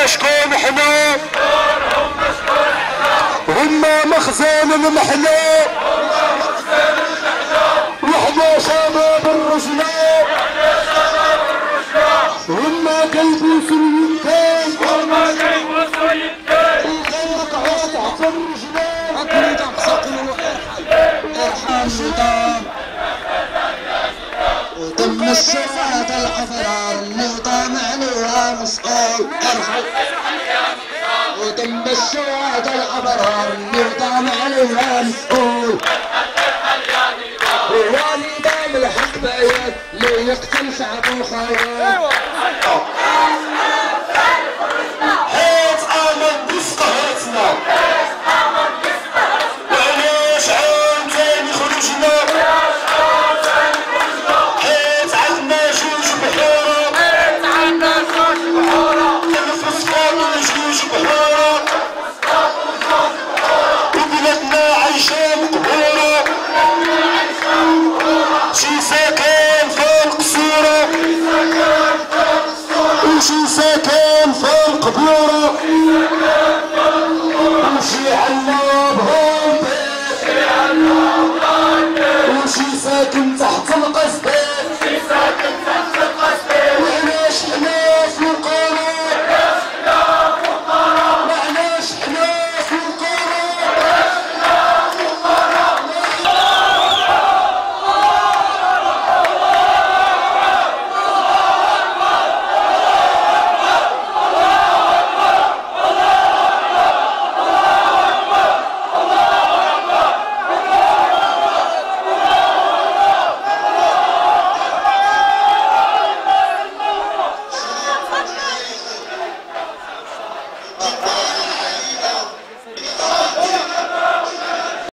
شكون حنا هما مخزن المحلى وحنا شباب الرجلة هما كيبوسوا اليدين وخيرك عود تحت الرجلين أكيد عبسقلوا ارحم شيطان ودم السواد الأفرار اللي طامع عليها مسؤول ارحم ودم السواد الأبرار اللي طامع عليها مسؤول والي دام الحق بأيد اللي يقتل شعب وخيال